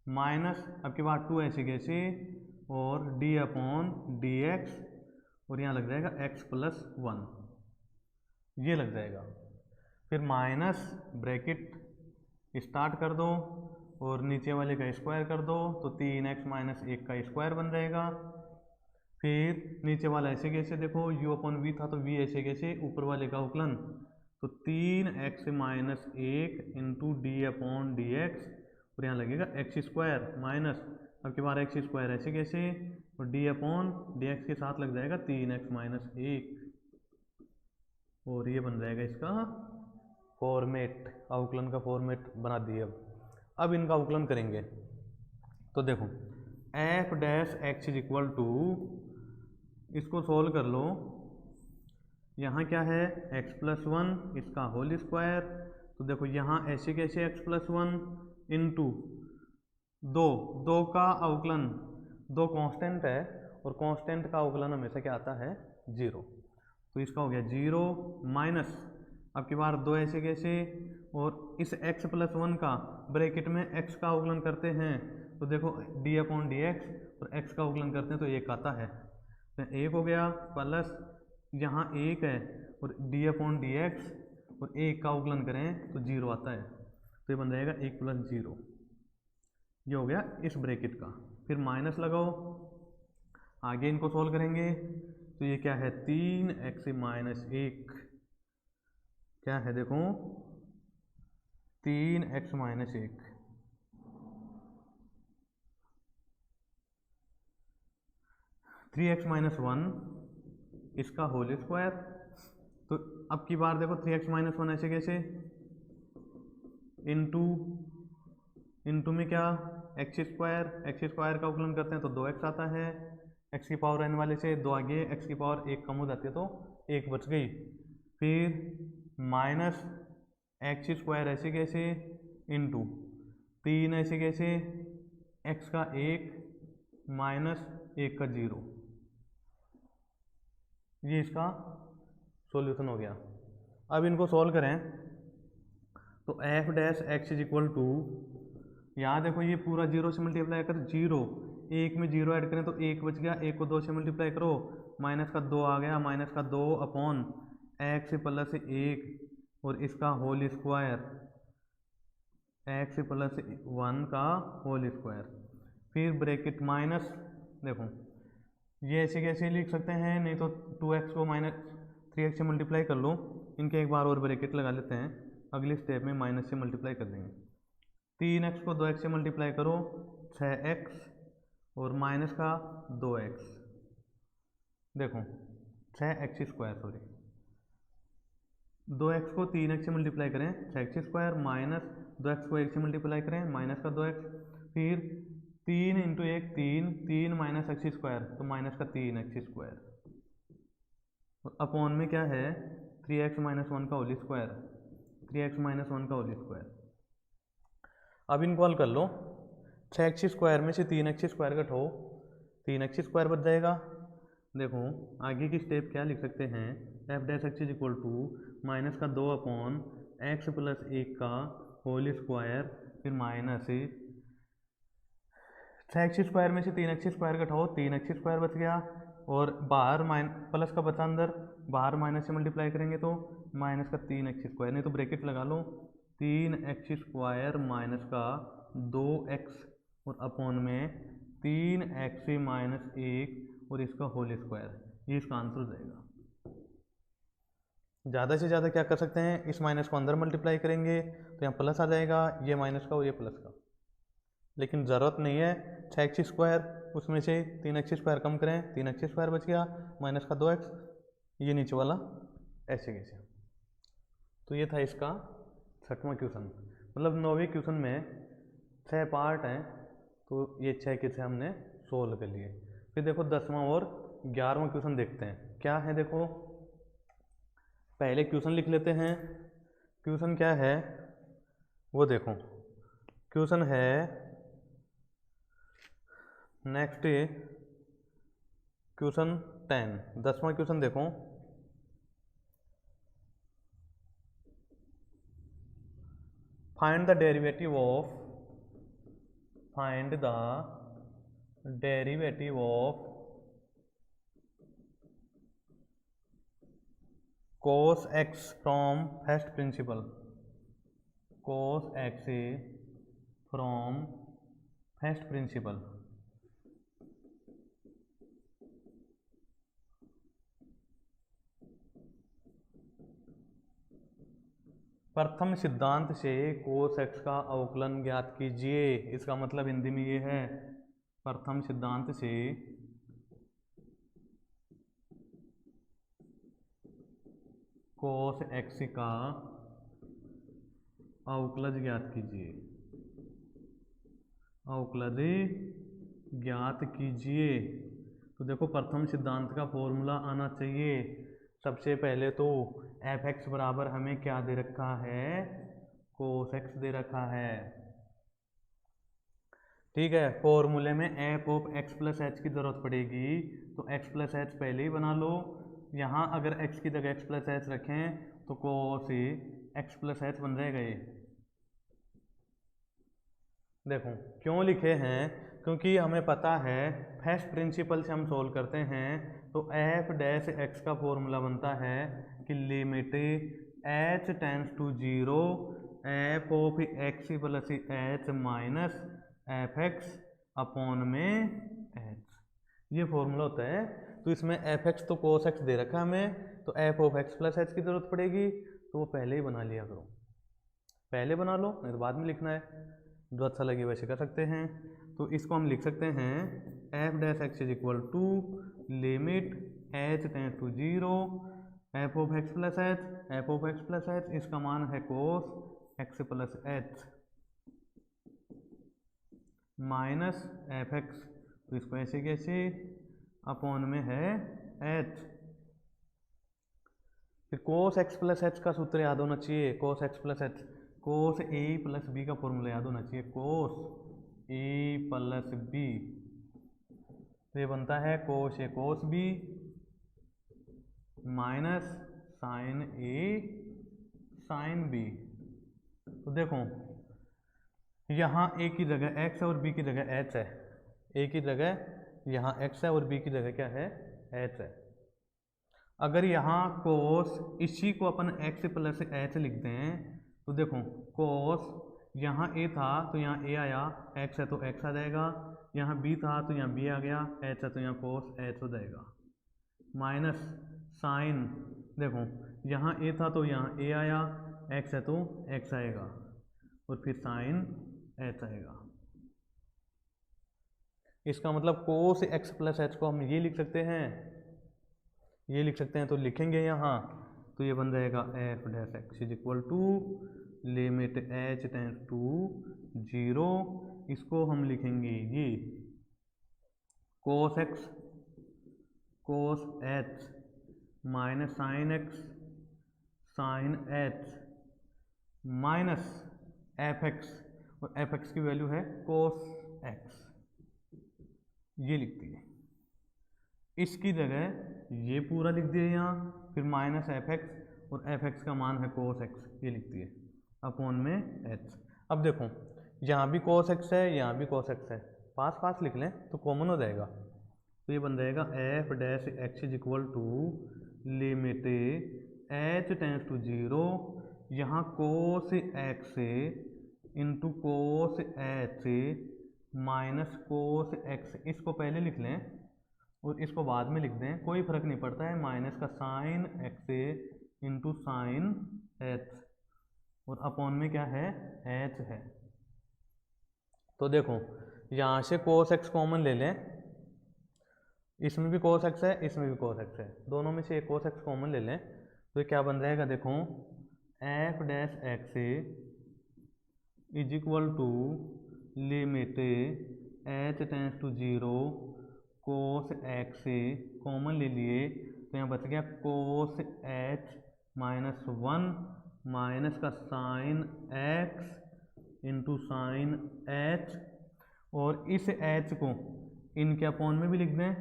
माइनस अब के बाद 2 ऐसे कैसे, और d/dx और यहाँ लग जाएगा x प्लस 1, ये लग जाएगा। फिर माइनस ब्रैकेट स्टार्ट कर दो और नीचे वाले का स्क्वायर कर दो, तो 3x माइनस 1 का स्क्वायर बन जाएगा। फिर नीचे वाला ऐसे कैसे, देखो u अपॉन वी था तो v ऐसे कैसे, ऊपर वाले का अवकलन, तो 3x minus 1 into D upon D x, और यहाँ लगेगा एक्स स्क्वायर माइनस, अब की बार एक्स स्क्वायर ऐसे कैसे, और डी अपॉन डी एक्स के साथ लग जाएगा 3x माइनस 1, और ये बन जाएगा इसका फॉर्मेट, अवकलन का फॉर्मेट बना दिए। अब इनका अवकलन करेंगे तो देखो F dash x is equal to, इसको सोल्व कर लो, यहाँ क्या है x प्लस 1 इसका होल स्क्वायर, तो देखो यहाँ ऐसे कैसे x प्लस 1 इंटू 2 का अवकलन, 2 कांस्टेंट है और कांस्टेंट का अवकलन हमेशा क्या आता है 0, तो इसका हो गया 0 माइनस, अब की बार 2 ऐसे कैसे, और इस x प्लस 1 का ब्रैकेट में x का अवकलन करते हैं, तो देखो d अपॉन डी एक्स और x का अवकलन करते हैं तो 1 आता है, तो 1 हो गया, प्लस यहाँ 1 है और d अपॉन डी एक्स और 1 का अवकलन करें तो 0 आता है, तो ये बन जाएगा 1 प्लस 0, ये हो गया इस ब्रैकेट का। फिर माइनस लगाओ, आगे इनको सोल्व करेंगे तो ये क्या है 3x माइनस 1, क्या है देखो 3x माइनस 1, 3x माइनस 1 इसका होल स्क्वायर, तो अब की बार देखो 3x माइनस 1 ऐसे कैसे, इंटू में क्या एक्स स्क्वायर का अवकलन करते हैं तो 2x आता है, x की पावर n वाले से 2 आगे, x की पावर 1 कम हो जाती है तो 1 बच गई, फिर माइनस एक्स स्क्वायर ऐसे कैसे, इंटू 3 ऐसे कैसे, x का 1 माइनस 1 का 0, ये इसका सॉल्यूशन हो गया। अब इनको सॉल्व करें तो F dash x is equal to, यहाँ देखो ये पूरा 0 से मल्टीप्लाई कर 0, 1 में 0 ऐड करें तो 1 बच गया, 1 को 2 से मल्टीप्लाई करो, माइनस का 2 आ गया, माइनस का 2 अपॉन एक्स प्लस 1 और इसका होल स्क्वायर, एक्स प्लस 1 का होल स्क्वायर, फिर ब्रैकेट माइनस, देखो ये ऐसे कैसे लिख सकते हैं, नहीं तो 2x को माइनस 3x से मल्टीप्लाई कर लो, इनके एक बार और ब्रैकेट लगा लेते हैं, अगले स्टेप में माइनस से मल्टीप्लाई कर देंगे, 3x को 2x से मल्टीप्लाई करो 6x और माइनस का 2x, देखो 6x स्क्वायर, सॉरी 2x को 3x से मल्टीप्लाई करें 6x स्क्वायर, माइनस 2x को 1 से मल्टीप्लाई करें माइनस का 2x, फिर 3 इंटू 1 3 माइनस एक्स स्क्वायर तो माइनस का 3x स्क्वायर, और अपॉन में क्या है 3x माइनस 1 का होल स्क्वायर, 3x माइनस 1 का होल स्क्वायर। अब इनको हल कर लो, 6x स्क्वायर में से 3x स्क्वायर घटाओ 3x स्क्वायर बच जाएगा। देखो आगे की स्टेप क्या लिख सकते हैं, f dash x is equal to minus का 2 अपॉन एक्स प्लस 1 का होल स्क्वायर, फिर माइनस 6x स्क्वायर में से 3x स्क्वायर घटाओ 3x स्क्वायर बच गया, और बाहर प्लस का बचा अंदर, बाहर माइनस से मल्टीप्लाई करेंगे तो माइनस का 3x स्क्वायर, नहीं तो ब्रैकेट लगा लो 3x स्क्वायर माइनस का 2x और अपॉन में 3x माइनस 1 और इसका होल स्क्वायर, ये इसका आंसर हो जाएगा। ज़्यादा से ज़्यादा क्या कर सकते हैं, इस माइनस को अंदर मल्टीप्लाई करेंगे तो यहाँ प्लस आ जाएगा, ये माइनस का और ये प्लस का, लेकिन ज़रूरत नहीं है 6x स्क्वायर, उसमें से 3x स्क्वायर कम करें 3x स्क्वायर बच गया, माइनस का 2x, ये नीचे वाला ऐसे कैसे। तो ये था इसका 6वां क्वेश्चन, मतलब 9वें क्वेश्चन में 6 पार्ट हैं, तो ये 6 के 6 हमने सोल्व कर लिए। फिर देखो 10वां और 11वां क्वेश्चन देखते हैं क्या है। देखो पहले क्वेश्चन लिख लेते हैं, क्वेश्चन क्या है वो देखो, क्वेश्चन है नेक्स्ट क्वेश्चन 10, 10वां क्वेश्चन देखो, find the derivative of cos x from first principle, cos x from first principle, प्रथम सिद्धांत से cos x का अवकलन ज्ञात कीजिए। इसका मतलब हिंदी में ये है, प्रथम सिद्धांत से cos x का अवकलज ज्ञात कीजिए, अवकलज ज्ञात कीजिए। तो देखो प्रथम सिद्धांत का फॉर्मूला आना चाहिए। सबसे पहले तो एफ एक्स बराबर हमें क्या दे रखा है, कोस एक्स दे रखा है, ठीक है। फॉर्मूले में F of x plus H की जरूरत पड़ेगी, तो एक्स प्लस एच पहले ही बना लो। यहाँ अगर एक्स की जगह एक्स प्लस एच रखें तो कोस एक्स प्लस एच बन जाएगा ये। देखो क्यों लिखे हैं, क्योंकि हमें पता है फर्स्ट प्रिंसिपल से हम सोल्व करते हैं, तो एफ डैश एक्स का फॉर्मूला बनता है कि limit H tends to zero f of x plus h minus F x upon में एच, ये फॉर्मूला होता है। तो इसमें एफ एक्स तो कोस एक्स दे रखा है हमें, तो F of x plus H की जरूरत पड़ेगी, तो वो पहले ही बना लिया करो, पहले बना लो, नहीं तो बाद में लिखना है, जो अच्छा लगे वैसे कर सकते हैं। तो इसको हम लिख सकते हैं f dash x is equal to limit H tends to zero f of x plus h, f of x plus h इसका मान है cos x plus h minus F x, तो इसको ऐसे कैसे अपॉन में है एच। फिर कोस एक्स प्लस एच का सूत्र याद होना चाहिए, कोस एक्स प्लस एच, कोस ए प्लस बी का फॉर्मूला याद होना चाहिए, कोस ए प्लस बी, तो ये बनता है कोस ए कोस बी माइनस साइन ए साइन बी। तो देखो यहाँ ए की जगह x है और b की जगह h है, a की जगह यहाँ x है और b की जगह क्या है h है। अगर यहाँ कोस इसी को अपन x प्लस h लिखते हैं, तो देखो कोस यहाँ a था तो यहाँ a आया, x है तो x आ जाएगा, यहाँ b था तो यहाँ b आ गया, h है तो यहाँ कोस h हो जाएगा, माइनस साइन, देखो यहाँ a था तो यहाँ a आया, x है तो x आएगा और फिर साइन h आएगा। इसका मतलब कोस एक्स प्लस एच को हम ये लिख सकते हैं, ये लिख सकते हैं, तो लिखेंगे यहाँ, तो ये बन जाएगा F dash x is equal to limit H tends to zero, इसको हम लिखेंगे ये cos X cos H minus sine X sine H minus F X, और एफ एक्स की वैल्यू है कोस एक्स, ये लिख दिए। इसकी जगह ये पूरा लिख दिए यहाँ, फिर माइनस एफ एक्स और एफ एक्स का मान है कोस एक्स, ये लिख दिए अपॉन में एच। अब देखो यहाँ भी कोस एक्स है, यहाँ भी कोस एक्स है, पास पास लिख लें तो कॉमन हो जाएगा, तो ये बन जाएगा F dash x is equal to limit H tends to zero, यहाँ cos x into cos H minus cos X, इसको पहले लिख लें और इसको बाद में लिख दें, कोई फर्क नहीं पड़ता है, माइनस का sine x into sine h और अपॉन में क्या है एच है। तो देखो यहाँ से कोस एक्स कॉमन ले लें, इसमें भी कोस एक्स है इसमें भी कोस एक्स है, दोनों में से एक कोस एक्स कॉमन ले लें, तो क्या बन जाएगा, देखो F dash x is equal to limit H tends to zero cos x common ले लिए, तो यहाँ बच गया cos H minus one minus का sine x into sine h, और इस एच को इनके अपॉन में भी लिख दें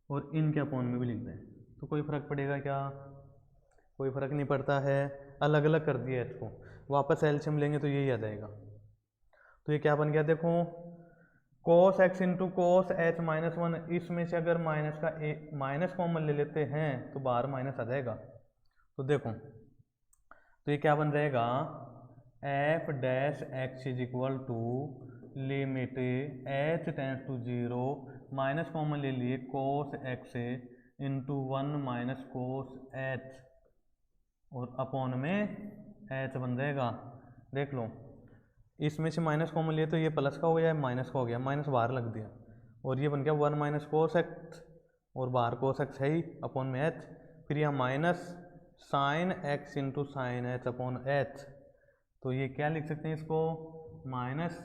और इनके अपॉन में भी लिख दें, तो कोई फर्क पड़ेगा क्या, कोई फर्क नहीं पड़ता है, अलग अलग कर दिया एच को, वापस एलसीएम लेंगे तो यही आ जाएगा। तो ये क्या बन गया, देखो cos x into cos H minus one, इसमें से अगर माइनस का माइनस कॉमन ले लेते हैं तो बाहर माइनस आ जाएगा, तो देखो, तो ये क्या बन जाएगा, F dash x is equal to limit H tends to 0 minus common ले लिए cos x into 1 minus cos h और अपॉन में एच बन जाएगा। देख लो, इसमें से माइनस कॉमन लिए तो ये प्लस का हो गया, माइनस का हो गया, माइनस बाहर लग दिया और ये बन गया 1 माइनस कोस एक्स और बाहर कोस एक्स है ही अपॉन में एच, फिर यहाँ minus sine x into sine h upon H. तो ये क्या लिख सकते हैं इसको, minus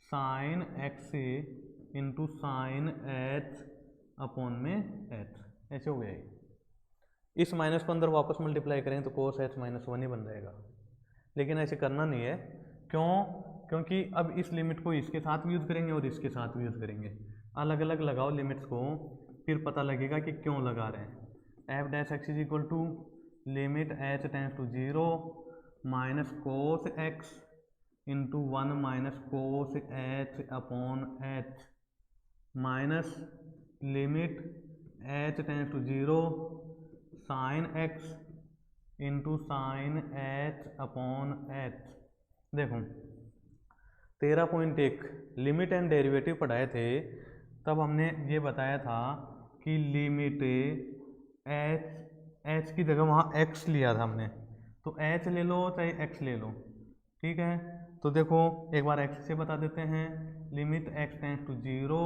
sine x into sine h upon में एच, ऐसे हो गया। इस माइनस को अंदर वापस मल्टीप्लाई करें तो कोस एच माइनस 1 ही बन जाएगा, लेकिन ऐसे करना नहीं है। क्यों? क्योंकि अब इस लिमिट को इसके साथ भी यूज़ करेंगे और इसके साथ भी यूज़ करेंगे। अलग अलग लगाओ लिमिट्स को, फिर पता लगेगा कि क्यों लगा रहे हैं। F dash x is equal to limit H tends to 0 minus cos x into 1 minus cos h upon h minus limit H tends to 0 sine x into sine h upon h. देखो 13.1 limit and derivative पढ़ाए थे, तब हमने ये बताया था कि limit H की जगह वहाँ एक्स लिया था हमने, तो एच ले लो चाहे एक्स ले लो, ठीक है। तो देखो एक बार एक्स से बता देते हैं, limit x tends to 0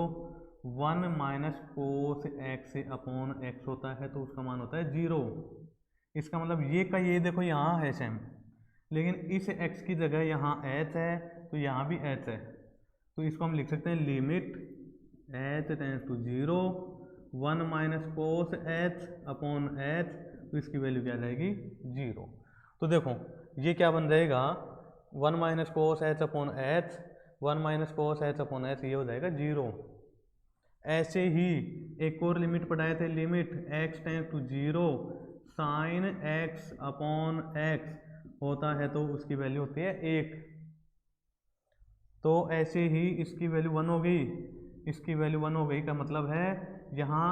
1 minus cos x upon x होता है तो उसका मान होता है 0। इसका मतलब ये का ये देखो यहाँ है सेम, लेकिन इस x की जगह यहाँ h है तो यहाँ भी h है, तो इसको हम लिख सकते हैं limit h tends to 0 1 minus cos h upon h, तो इसकी वैल्यू क्या आ जाएगी 0। तो देखो ये क्या बन जाएगा 1 minus cos h upon h, 1 minus cos h upon h, ये हो जाएगा 0। ऐसे ही एक और लिमिट पढ़ाए थे, limit x tends to 0 sine x upon x होता है तो उसकी वैल्यू होती है 1। तो ऐसे ही इसकी वैल्यू 1 हो गई, इसकी वैल्यू 1 हो गई का मतलब है यहाँ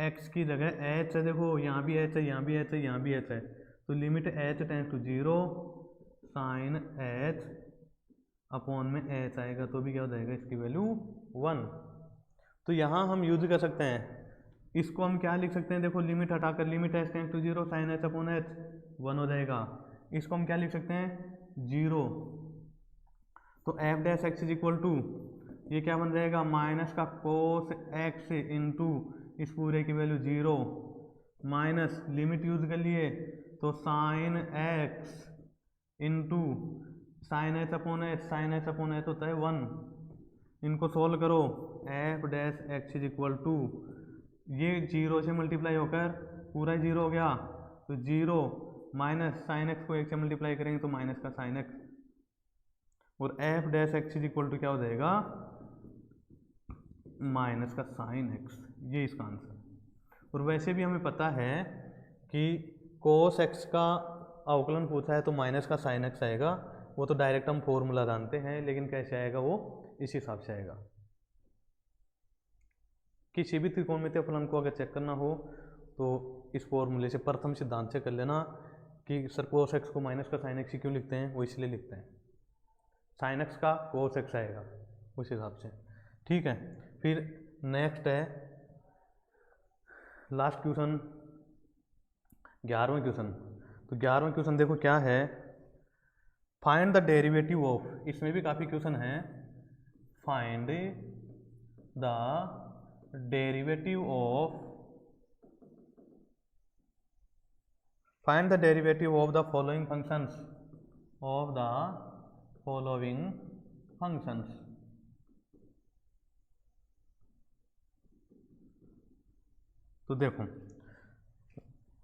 x की जगह h है, देखो यहाँ भी h है, यहाँ भी h है, यहाँ भी h है, तो limit h tends to 0 sine h upon में h आएगा तो भी क्या हो जाएगा इसकी वैल्यू 1। तो यहाँ हम यूज कर सकते हैं, इसको हम क्या लिख सकते हैं, देखो लिमिट हटाकर limit H tends to 0 sine h upon h 1 हो जाएगा। इसको हम क्या लिख सकते हैं 0, तो F dash x is equal to ये क्या बन जाएगा माइनस का कोस एक्स इंटू इस पूरे की वैल्यू 0 माइनस लिमिट यूज कर लिए तो sine x into sine h upon h, sine h upon h होता है 1। इनको सोल्व करो, f dash x is equal to ये 0 से मल्टीप्लाई होकर पूरा 0 हो गया, तो 0 माइनस साइन एक्स को 1 से मल्टीप्लाई करेंगे तो माइनस का साइन एक्स, और F dash x is equal to क्या हो जाएगा माइनस का साइन एक्स, ये इसका आंसर। और वैसे भी हमें पता है कि कोस एक्स का अवकलन पूछा है तो माइनस का साइन एक्स आएगा, वो तो डायरेक्ट हम फॉर्मूला जानते हैं, लेकिन कैसे आएगा वो इस हिसाब से आएगा। किसी भी त्रिकोणमितीय फलन को अगर चेक करना हो तो इस फॉर्मूले से प्रथम सिद्धांत से कर लेना कि सर कोस एक्स को माइनस का साइन एक्स क्यों लिखते हैं, वो इसलिए लिखते हैं साइन एक्स का कोस एक्स आएगा उस हिसाब से, ठीक है। फिर नेक्स्ट है लास्ट क्वेश्चन 11वां क्वेश्चन। तो 11वां क्वेश्चन देखो क्या है, फाइंड द डेरिवेटिव ऑफ, इसमें भी काफ़ी क्वेश्चन हैं, find the derivative of find the derivative of the following functions of the following functions। तो देखो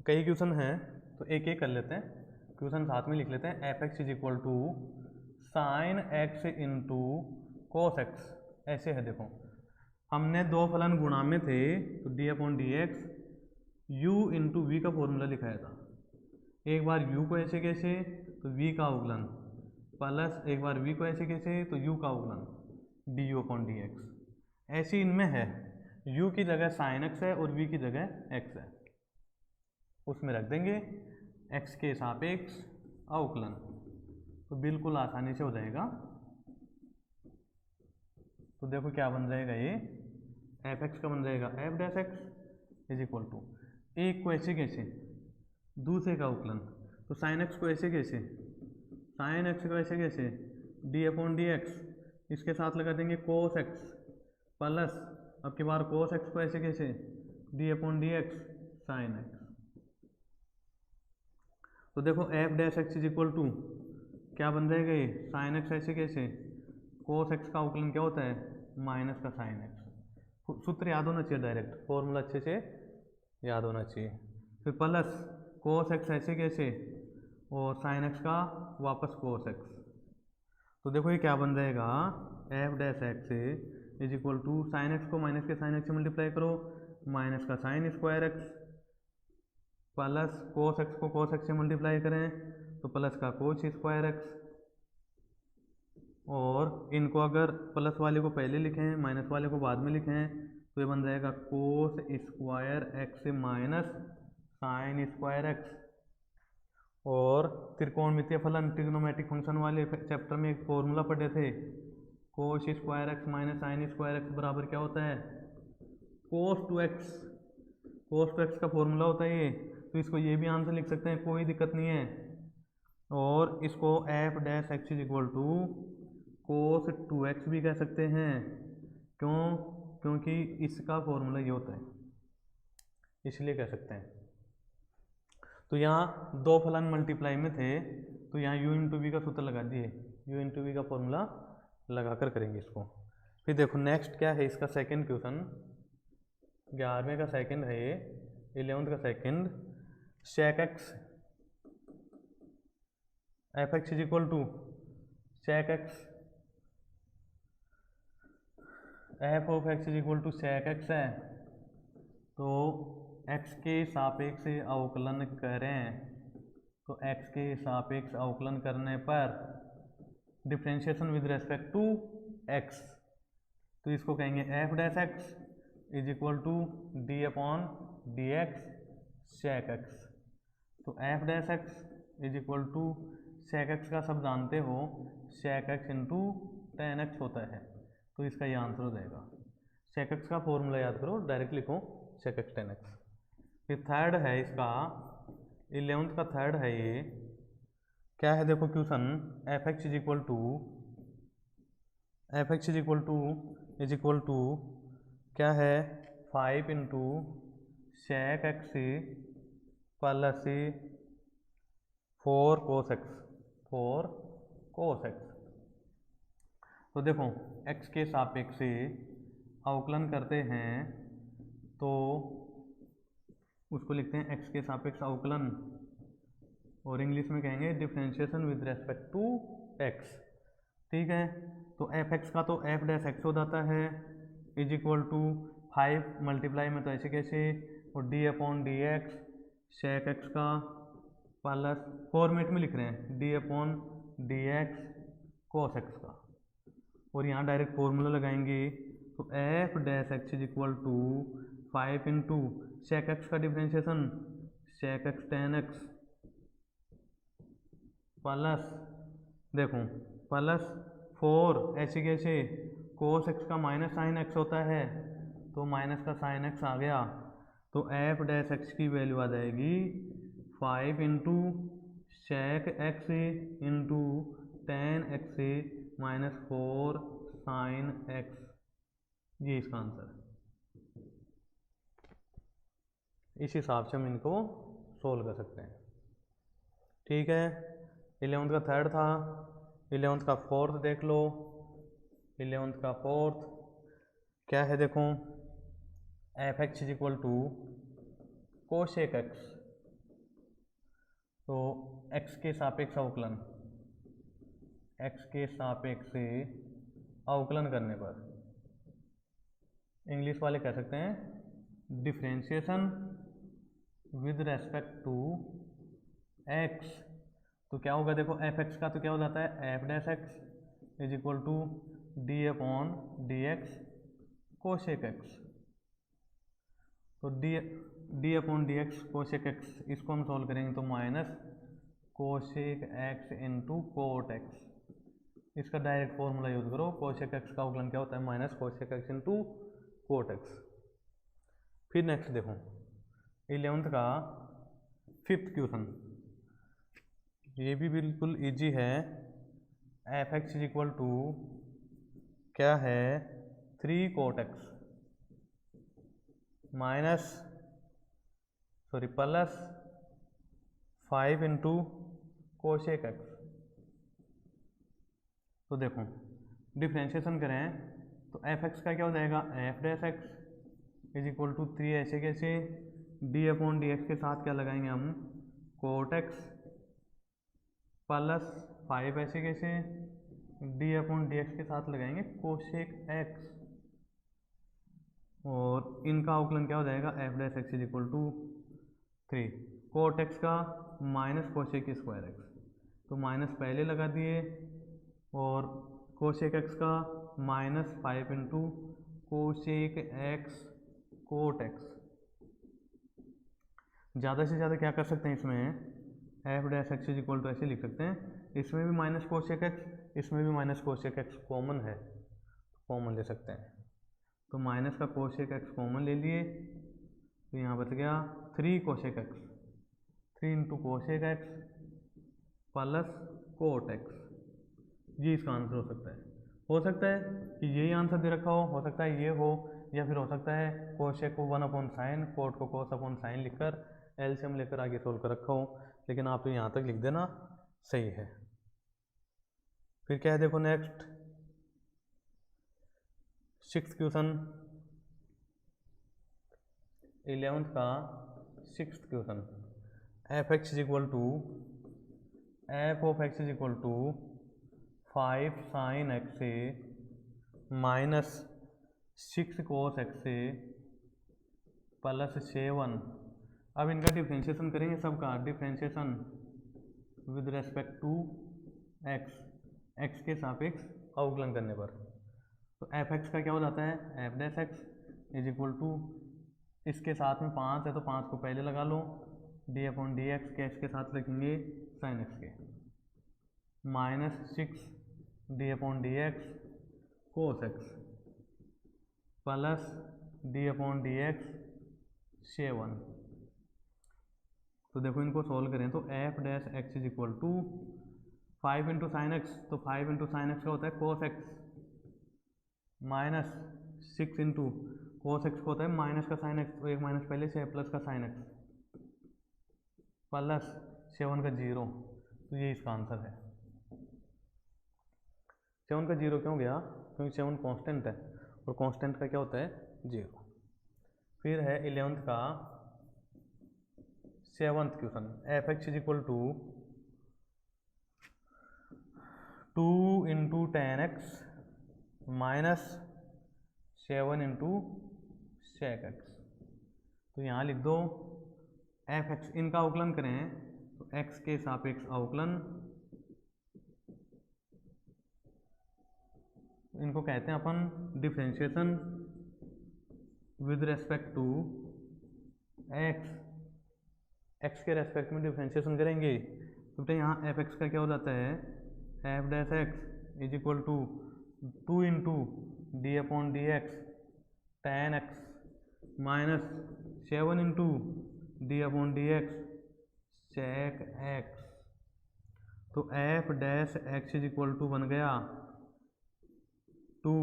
कई क्वेश्चन हैं तो एक एक कर लेते हैं, क्वेश्चन साथ में लिख लेते हैं। F x is equal to sine x into cos x, ऐसे है। देखो हमने दो फलन गुणा में थे तो D upon D x u into v का फॉर्मूला लिखाया था, एक बार u को ऐसे कैसे तो v का अवकलन प्लस एक बार v को ऐसे कैसे तो u का अवकलन D you upon D x. ऐसे इनमें है u की जगह साइन x है और v की जगह x है। उसमें रख देंगे x के सापेक्ष अवकलन, तो बिल्कुल आसानी से हो जाएगा। तो देखो क्या बन जाएगा, ये एफ एक्स का बन जाएगा F dash x is equal to, एक को ऐसे कैसे, दूसरे का अवकलन, तो साइन एक्स को ऐसे कैसे, साइन एक्स को ऐसे कैसे, डी अपॉन डी एक्स, इसके साथ लगा देंगे कोस एक्स प्लस, अब की बार कोस एक्स को ऐसे कैसे, d upon D x sine x. तो देखो F dash x is equal to क्या बन जाएगा, ये साइन एक्स ऐसे कैसे, कोस एक्स का अवकलन क्या होता है, माइनस का साइन एक्स। सूत्र याद होना चाहिए, डायरेक्ट फॉर्मूला अच्छे से याद होना चाहिए। फिर प्लस कोस एक्स ऐसे कैसे, और साइन एक्स का वापस कोस एक्स। तो देखो ये क्या बन जाएगा, F dash x is equal to sine x को माइनस के साइन एक्स से मल्टीप्लाई करो, माइनस का sine square x, plus cos x को कोस एक्स से मल्टीप्लाई करें तो प्लस का कोस स्क्वायर एक्स, और इनको अगर प्लस वाले को पहले लिखें माइनस वाले को बाद में लिखें तो ये बन जाएगा कोस square X minus sine square x. और त्रिकोणमितीय फलन ट्रिग्नोमेट्रिक फंक्शन वाले चैप्टर में एक फॉर्मूला पढ़े थे, cos square X minus sine square X बराबर क्या होता है, cos two X. Cos two X का फॉर्मूला होता है ये, तो इसको ये भी आंसर लिख सकते हैं, कोई दिक्कत नहीं है। और इसको f dash x is equal to cos two x भी कह सकते हैं, क्यों, क्योंकि इसका फॉर्मूला ये होता है, इसलिए कह सकते हैं। तो यहाँ दो फलन मल्टीप्लाई में थे, तो यहाँ u इंटू वी का सूत्र लगा दिए, u इंटू वी का फॉर्मूला लगा कर करेंगे इसको। फिर देखो नेक्स्ट क्या है, इसका सेकंड क्वेश्चन, 11वें का सेकंड है ये, 11th का second, sec x f x is equal to sec x f of x is equal to sec x है, तो x के सापेक्ष अवकलन करें, तो x के सापेक्ष अवकलन करने पर differentiation with respect to x, तो इसको कहेंगे F dash x is equal to D upon D X sec x. तो F dash x is equal to sec X का सब जानते हो, sec x into tan X होता है, तो इसका ये आंसर हो जाएगा। सेक एक्स का फॉर्मूला याद करो, डायरेक्ट लिखो सेक एक्स टेन एक्स। फिर थर्ड है इसका 11th का थर्ड है ये, क्या है देखो question, f x is equal to f x is equal to क्या है 5 into sec x plus 4 cos x. तो देखो x के सापेक्ष अवकलन करते हैं तो उसको लिखते हैं x के सापेक्ष अवकलन, और इंग्लिश में कहेंगे differentiation with respect to x। ठीक है, तो एफ एक्स का तो एफ डैश एक्स हो जाता है इज इक्वल टू 5 मल्टीप्लाई में तो ऐसे कैसे, और D upon D X sec X का प्लस फॉर्मेट में लिख रहे हैं D upon D x cos X का, और यहाँ डायरेक्ट फॉर्मूला लगाएंगे, तो F dash x is equal to 5 into sec X का differentiation sec X tan X plus देखो प्लस 4 ऐसे कैसे, कोस एक्स का माइनस साइन एक्स होता है, तो माइनस का साइन एक्स आ गया, तो एफ डैश एक्स की वैल्यू आ जाएगी 5 into sec x into tan x minus 4 sine x, ये इसका आंसर है। इस हिसाब से हम इनको सोल्व कर सकते हैं। ठीक है, 11th का थर्ड था, 11th का फोर्थ देख लो। 11th का फोर्थ क्या है देखो, F x is equal to cosec x, तो x के सापेक्ष अवकलन, x के सापेक्ष अवकलन करने पर इंग्लिश वाले कह सकते हैं differentiation with respect to x। तो क्या होगा देखो, एफ एक्स का तो क्या हो जाता है F dash x is equal to D upon D X cosec x. तो D upon D X cosec X, इसको हम सॉल्व करेंगे तो minus cosec X into cot X, इसका डायरेक्ट फॉर्मूला यूज करो। कोशेक एक्स का अवकलन क्या होता है, minus cosec X into cot X. फिर नेक्स्ट देखो 11th का 5th क्वेश्चन, ये भी बिल्कुल इजी है। F x is equal to क्या है 3 cot x minus plus 5 into cosec x. तो देखो डिफ्रेंशिएशन करें तो एफ एक्स का क्या हो जाएगा, F dash x is equal to 3 ऐसे कैसे, डी अपॉन डी एक्स के साथ क्या लगाएंगे हम, कोट एक्स प्लस 5 ऐसे कैसे, डी अपॉन डी एक्स के साथ लगाएंगे कोशेक एक्स, और इनका अवकलन क्या हो जाएगा, F dash x is equal to 3 cot x का माइनस कोशेक स्क्वायर एक्स, तो माइनस पहले लगा दिए, और कोशेक एक्स का minus 5 into cosec x cot x. ज़्यादा से ज़्यादा क्या कर सकते हैं इसमें, f dash x is equal to ऐसे लिख सकते हैं, इसमें भी माइनस कोशेक एक्स, इसमें भी माइनस कोशेक एक्स कॉमन है, कॉमन ले सकते हैं। तो माइनस का कोशेक एक्स कॉमन ले लिए, तो यहाँ बच गया 3 cosec x, 3 into cosec x plus cot x, ये इसका आंसर हो सकता है। हो सकता है कि यही आंसर दे रखा हो सकता है ये हो, या फिर हो सकता है कोशेक को 1 अपॉन साइन, कोट को कोस अपॉन साइन लिखकर एलसीएम लेकर आगे सोल्व कर रखा हो, लेकिन आप तो यहाँ तक लिख देना सही है। फिर क्या है देखो नेक्स्ट 6th क्वेश्चन, 11th का 6th question, f x is equal to f of x is equal to 5 sine x से माइनस 6 कोस एक्स से प्लस 7। अब इनका डिफ्रेंशिएशन करेंगे, सबका differentiation with respect to x, x के सापेक्ष अवकलन करने पर। तो एफ एक्स का क्या हो जाता है, F dash x is equal to, इसके साथ में 5 है तो 5 को पहले लगा लो, डी अपॉन डी एक्स के इसके साथ लिखेंगे साइन एक्स के, minus 6 d upon D x cos x plus d upon D x 7। तो देखो इनको सॉल्व करें तो F dash x is equal to 5 into sine x, तो 5 इंटू साइन एक्स का होता है cos x, minus 6 into cos x को होता है माइनस का साइन एक्स, तो एक माइनस पहले से प्लस का साइन एक्स प्लस 7 का 0, तो ये इसका आंसर है। 7 का 0 क्यों गया, क्योंकि 7 कांस्टेंट है, और कांस्टेंट का क्या होता है 0। फिर है 11th का 7th question, f x is equal to 2 into tan x minus 7 into sec x. तो यहाँ लिख दो एफ एक्स, इनका अवकलन करें तो एक्स के सापेक्ष अवकलन, इनको कहते हैं अपन differentiation with respect to x, x के रेस्पेक्ट में डिफ्रेंशिएशन करेंगे तो यहाँ एफ एक्स का क्या हो जाता है, F dash x is equal to 2 into D upon D X tan x minus 7 into D upon D X sec x. तो F dash x is equal to बन गया 2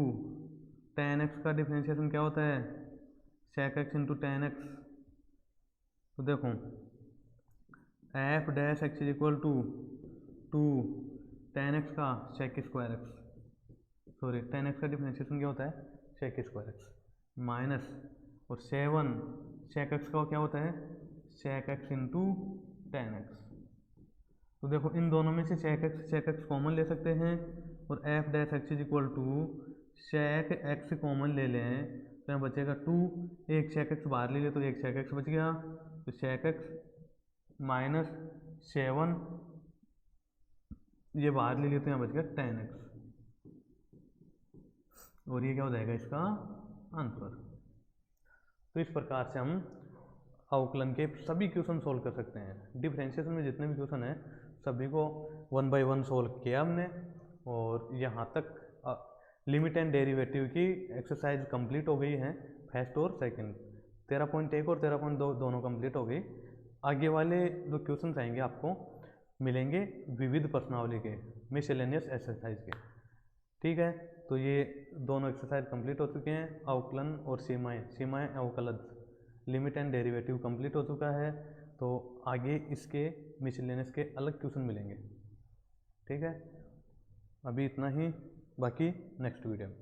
टेन एक्स का differentiation क्या होता है, sec x into tan x. तो देखो F dash x is equal to 2 tan X का sec square X, sorry tan X का डिफ्रेंशिएशन क्या होता है सेक स्क्वायर एक्स, माइनस और 7 सेक एक्स का क्या होता है sec x into tan x. तो देखो इन दोनों में से सेक एक्स कॉमन ले सकते हैं, और F dash x is equal to sec x common ले लें तो यहाँ बचेगा 2, एक सेक एक्स बाहर ले ले तो एक सेक एक्स बच गया, तो सेक एक्स माइनस 7 ये बाहर ले लिए तो यहाँ बच गया टेन एक्स, और ये क्या हो जाएगा इसका आंसर। तो इस प्रकार से हम अवकलन के सभी क्वेश्चन सोल्व कर सकते हैं। डिफरेंशिएशन में जितने भी क्वेश्चन हैं सभी को 1 बाय 1 सोल्व किया हमने, और यहाँ तक लिमिट एंड डेरिवेटिव की एक्सरसाइज कंप्लीट हो गई है, फर्स्ट और सेकंड। 13.1 और 13.2 दोनों कंप्लीट हो गई। आगे वाले जो क्वेश्चन आएंगे आपको मिलेंगे विविध प्रश्नावली के, मिसलेनियस एक्सरसाइज के। ठीक है, तो ये दोनों एक्सरसाइज कंप्लीट हो चुके हैं। अवकलन और सीमाएं अवकलज, लिमिट एंड डेरिवेटिव कंप्लीट हो चुका है। तो आगे इसके मिसलेनियस के अलग क्वेश्चन मिलेंगे। ठीक है, अभी इतना ही, बाकी नेक्स्ट वीडियो में।